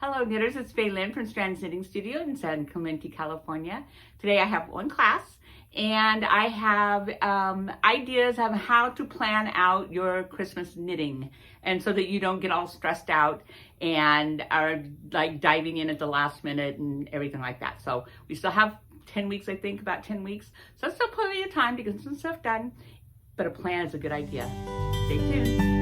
Hello knitters, it's Faye Lynn from Strand's Knitting Studio in San Clemente, California. Today I have one class and I have ideas on how to plan out your Christmas knitting, and so that you don't get all stressed out and are like diving in at the last minute and everything like that. So we still have 10 weeks, I think, about 10 weeks. So it's still plenty of time to get some stuff done, but a plan is a good idea. Stay tuned.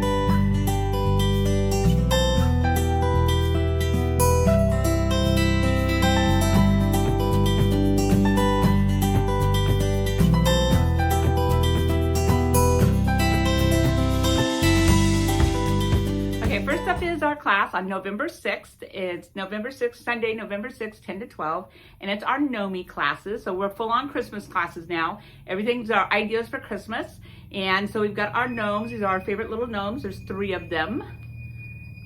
First up is our class on November 6th. It's November 6th, Sunday, November 6th, 10 to 12. And it's our Gnome classes. So we're full on Christmas classes now. Everything's our ideas for Christmas. And so we've got our gnomes. These are our favorite little gnomes. There's 3 of them.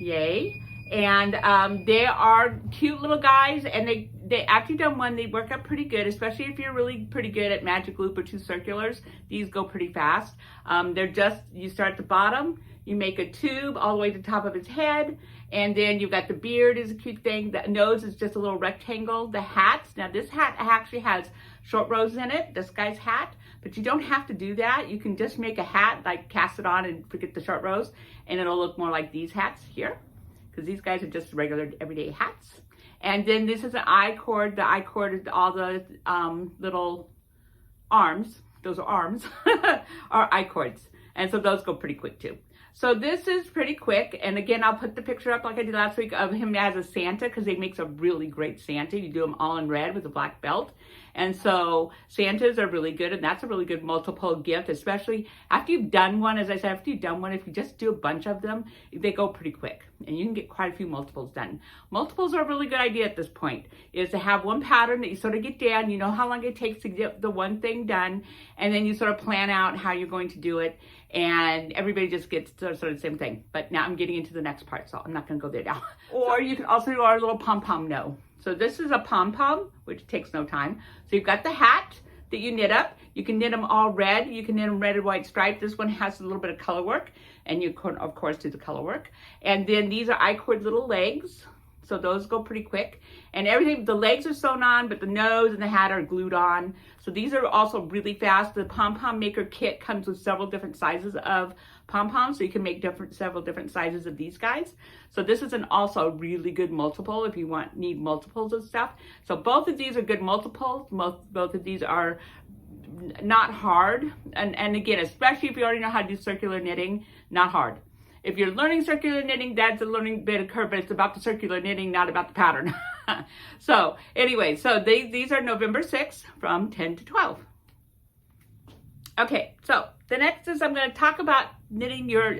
Yay. And they are cute little guys. And they after you've done one, they work out pretty good, especially if you're really pretty good at magic loop or 2 circulars. These go pretty fast. You start at the bottom. You make a tube all the way to the top of his head, and then you've got the beard is a cute thing. The nose is just a little rectangle. The hats, now this hat actually has short rows in it, this guy's hat, but you don't have to do that. You can just make a hat, like cast it on and forget the short rows, and it'll look more like these hats here, because these guys are just regular everyday hats. And then this is an I-cord. The I-cord is all the little arms. Those are arms, are I-cords. And so those go pretty quick too. So this is pretty quick, and again, I'll put the picture up like I did last week of him as a Santa, because he makes a really great Santa. You do them all in red with a black belt, and so Santas are really good, and that's a really good multiple gift, especially after you've done one. As I said, after you've done one, if you just do a bunch of them, they go pretty quick, and you can get quite a few multiples done. Multiples are a really good idea at this point, is to have one pattern that you sort of get down, you know how long it takes to get the one thing done, and then you sort of plan out how you're going to do it, and everybody just gets sort of the same thing. But now I'm getting into the next part, so I'm not going to go there now. Or you can also do our little pom-pom no. So this is a pom-pom, which takes no time. So you've got the hat that you knit up. You can knit them all red. You can knit them red and white striped. This one has a little bit of color work, and you can, of course, do the color work. And then these are I-cord little legs. So those go pretty quick. And everything, the legs are sewn on, but the nose and the hat are glued on. So these are also really fast. The pom-pom maker kit comes with several different sizes of pom-poms, so you can make several different sizes of these guys. So this is also a really good multiple if you need multiples of stuff. So both of these are good multiples. Both of these are not hard. And again, especially if you already know how to do circular knitting, not hard. If you're learning circular knitting, that's a learning bit of curve, but it's about the circular knitting, not about the pattern. So anyway, so these are November 6th from 10 to 12. Okay, so the next is I'm going to talk about knitting your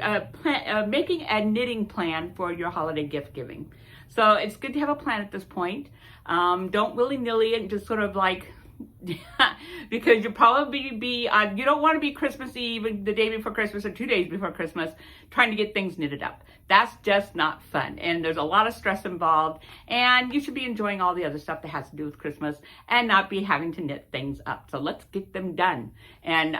making a knitting plan for your holiday gift giving. So it's good to have a plan at this point. Don't willy-nilly and just sort of like because you'll probably be you don't want to be Christmas Eve, the day before Christmas or 2 days before Christmas, trying to get things knitted up. That's just not fun, and there's a lot of stress involved, and you should be enjoying all the other stuff that has to do with Christmas and not be having to knit things up. So let's get them done. And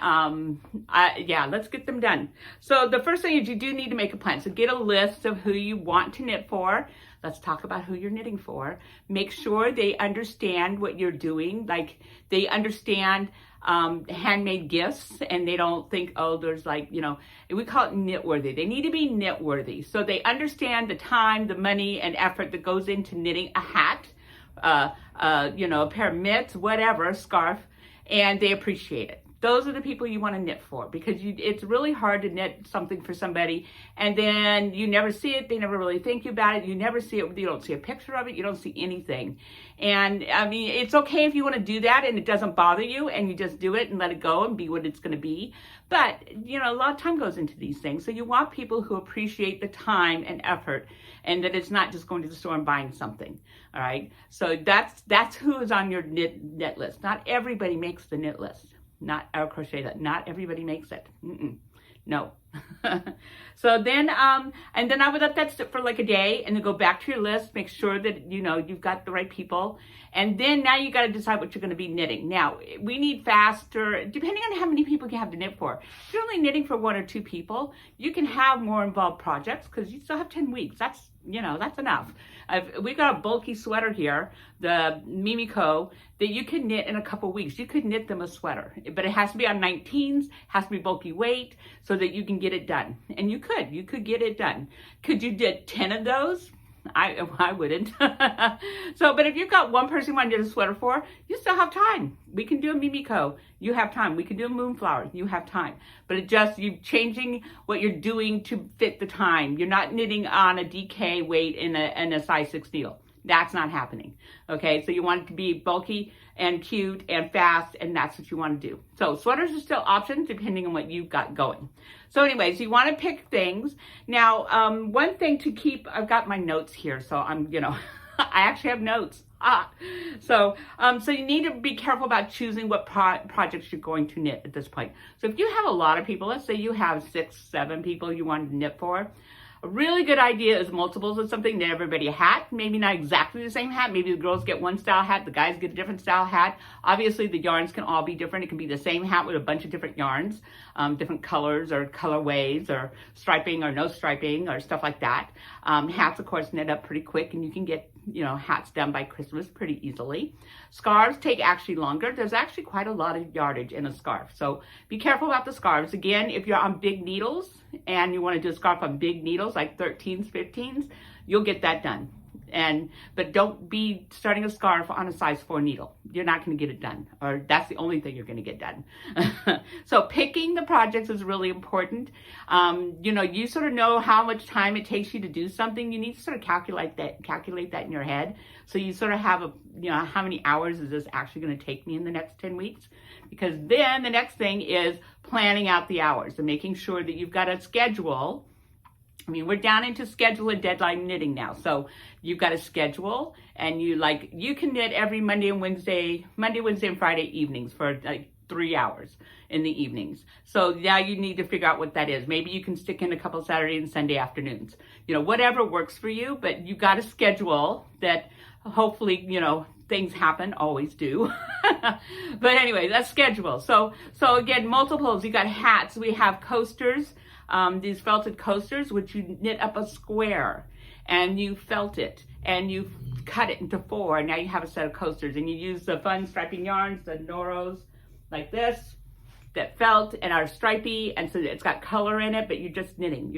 yeah, let's get them done. So the first thing is you do need to make a plan. So get a list of who you want to knit for. Let's talk about who you're knitting for. Make sure they understand what you're doing. Like they understand handmade gifts, and they don't think, oh, there's like, you know, we call it knit worthy. They need to be knit worthy. So they understand the time, the money, and effort that goes into knitting a hat, you know, a pair of mitts, whatever, a scarf, and they appreciate it. Those are the people you want to knit for, because it's really hard to knit something for somebody and then you never see it. They never really think about it. You never see it. You don't see a picture of it. You don't see anything. And I mean, it's okay if you want to do that and it doesn't bother you and you just do it and let it go and be what it's going to be. But, you know, a lot of time goes into these things. So you want people who appreciate the time and effort, and that it's not just going to the store and buying something. All right. So that's who is on your knit list. Not everybody makes the knit list. Not our crochet that not everybody makes it. No. So then and then I would let that sit for like a day and then go back to your list, make sure that you know you've got the right people, and then now you got to decide what you're going to be knitting. Now we need faster, depending on how many people you have to knit for. If you're only knitting for 1 or 2 people, you can have more involved projects because you still have 10 weeks. That's you know, that's enough. We got a bulky sweater here, the Mimiko, that you can knit in a couple weeks. You could knit them a sweater, but it has to be on 19s, has to be bulky weight so that you can get it done. And you could get it done. Could you do 10 of those? I wouldn't. So, but if you've got one person you want to do a sweater for, you still have time. We can do a Mimiko. You have time. We can do a moonflower. You have time. But it just, you're changing what you're doing to fit the time. You're not knitting on a DK weight in a size 6 needle. That's not happening. Okay, so you want it to be bulky and cute and fast, and that's what you want to do. So sweaters are still options depending on what you've got going. So anyways, you want to pick things. Now, one thing to keep, I've got my notes here, so I'm, you know, I actually have notes. So you need to be careful about choosing what projects you're going to knit at this point. So if you have a lot of people, let's say you have 6, 7 people you want to knit for, a really good idea is multiples of something. Knit everybody a hat, maybe not exactly the same hat. Maybe the girls get one style hat, the guys get a different style hat. Obviously, the yarns can all be different. It can be the same hat with a bunch of different yarns, different colors or colorways or striping or no striping or stuff like that. Hats, of course, knit up pretty quick, and you can get, you know, hats done by Christmas pretty easily. Scarves take actually longer. There's actually quite a lot of yardage in a scarf. So be careful about the scarves. Again, if you're on big needles and you want to do a scarf on big needles, like 13s, 15s, you'll get that done. But don't be starting a scarf on a size 4 needle. You're not going to get it done, or that's the only thing you're going to get done. So picking the projects is really important. You know, you sort of know how much time it takes you to do something. You need to sort of calculate that in your head. So you sort of have you know, how many hours is this actually going to take me in the next 10 weeks? Because then the next thing is planning out the hours and making sure that you've got a schedule. I mean, we're down into schedule and deadline knitting now. So you've got a schedule, and you can knit every Monday, Wednesday, and Friday evenings for like 3 hours in the evenings. So now you need to figure out what that is. Maybe you can stick in a couple Saturday and Sunday afternoons, you know, whatever works for you, but you got a schedule that hopefully, you know, things happen, always do. But anyway, that's schedule. So again, multiples, you got hats, we have coasters, these felted coasters, which you knit up a square and you felt it and you cut it into 4. And now you have a set of coasters, and you use the fun striping yarns, the Noros, like this, that felt and are stripy, and so it's got color in it, but you're just knitting.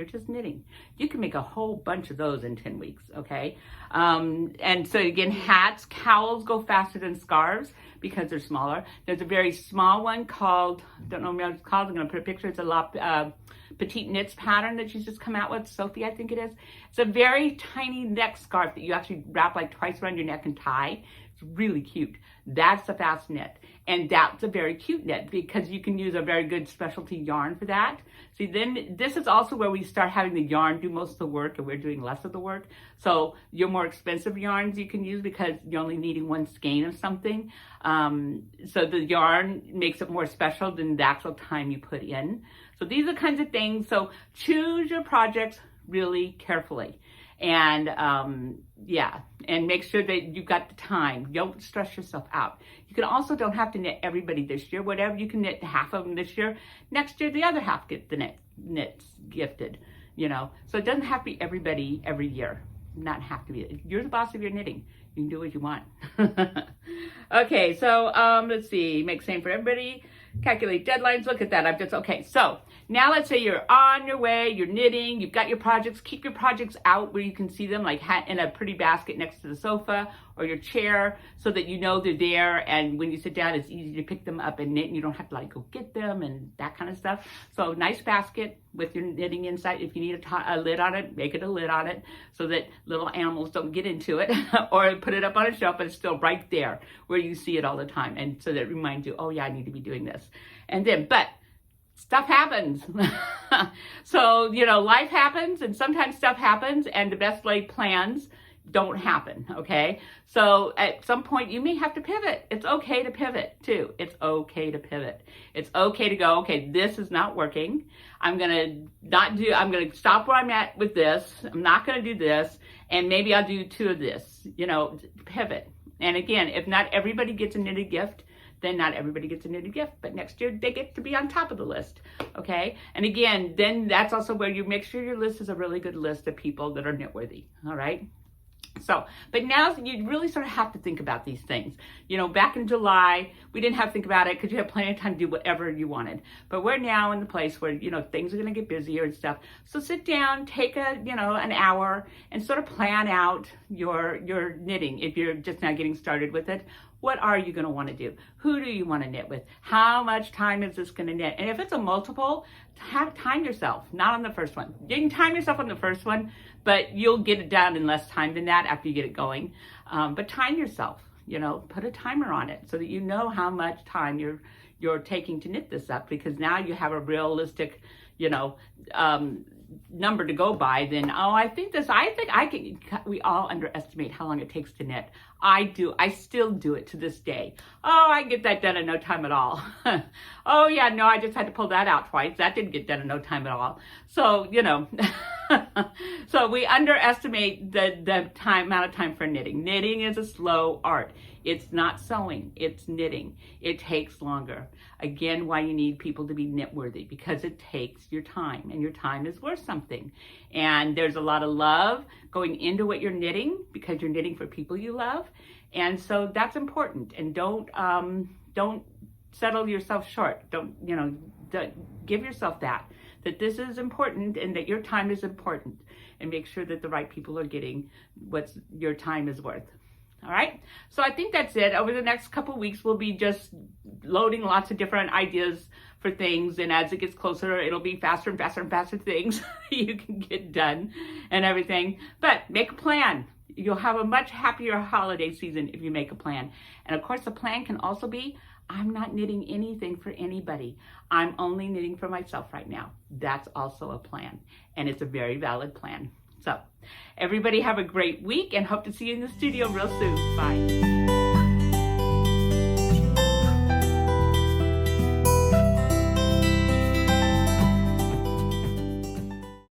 You can make a whole bunch of those in 10 weeks, okay? And so again, hats, cowls go faster than scarves because they're smaller. There's a very small one called, don't know what it's called, I'm gonna put a picture, it's a Petit knits pattern that she's just come out with, Sophie, I think it is. It's a very tiny neck scarf that you actually wrap like twice around your neck and tie. It's really cute. That's a fast knit. And that's a very cute knit because you can use a very good specialty yarn for that. See, then this is also where we start having the yarn do most of the work and we're doing less of the work. So your more expensive yarns you can use because you're only needing one skein of something. So the yarn makes it more special than the actual time you put in. So these are kinds of things. So choose your projects really carefully. And yeah, and make sure that you've got the time. Don't stress yourself out. You can also don't have to knit everybody this year. Whatever you can knit half of them this year, next year the other half get the knits gifted, you know. So it doesn't have to be everybody every year. Not have to be. You're the boss of your knitting. You can do what you want. Okay, so let's see. Make same for everybody. Calculate deadlines. Look at that. Okay. So now let's say you're on your way, you're knitting, you've got your projects. Keep your projects out where you can see them, like in a pretty basket next to the sofa or your chair, so that you know they're there. And when you sit down, it's easy to pick them up and knit, and you don't have to like go get them and that kind of stuff. So nice basket with your knitting inside. If you need a lid on it, make it a lid on it so that little animals don't get into it, or put it up on a shelf and it's still right there where you see it all the time. And so that it reminds you, oh yeah, I need to be doing this. And then, but stuff happens. So, you know, life happens, and sometimes stuff happens, and the best laid plans don't happen, okay? So at some point you may have to pivot. It's okay to pivot too. It's okay to pivot. It's okay to go, okay, this is not working. I'm gonna stop where I'm at with this. I'm not gonna do this, and maybe I'll do 2 of this, you know, pivot. And again, if not everybody gets a knitted gift, then not everybody gets a knitted gift, but next year they get to be on top of the list, okay? And again, then that's also where you make sure your list is a really good list of people that are knitworthy, all right? So, but now you really sort of have to think about these things. You know, back in July, we didn't have to think about it because you had plenty of time to do whatever you wanted. But we're now in the place where, you know, things are going to get busier and stuff. So sit down, take an hour and sort of plan out your knitting. If you're just now getting started with it, what are you going to want to do? Who do you want to knit with? How much time is this going to knit? And if it's a multiple, time yourself, not on the first one. You can time yourself on the first one, but you'll get it done in less time than that after you get it going. But time yourself, you know, put a timer on it so that you know how much time you're taking to knit this up, because now you have a realistic, you know, number to go by. Then, we all underestimate how long it takes to knit. I still do it to this day. Oh, I get that done in no time at all. Oh yeah, no, I just had to pull that out twice. That didn't get done in no time at all. So, you know, so we underestimate the amount of time for knitting. Knitting is a slow art. It's not sewing, it's knitting. It takes longer. Again, why you need people to be knitworthy, because it takes your time, and your time is worth something. And there's a lot of love going into what you're knitting, because you're knitting for people you love. And so that's important. And don't settle yourself short. Don't give yourself that this is important and that your time is important, and make sure that the right people are getting what your time is worth. All right, so I think that's it. Over the next couple of weeks, we'll be just loading lots of different ideas for things, and as it gets closer, it'll be faster and faster and faster things you can get done and everything. But make a plan. You'll have a much happier holiday season if you make a plan. And of course, the plan can also be, I'm not knitting anything for anybody. I'm only knitting for myself right now. That's also a plan, and it's a very valid plan. So everybody have a great week, and hope to see you in the studio real soon. Bye.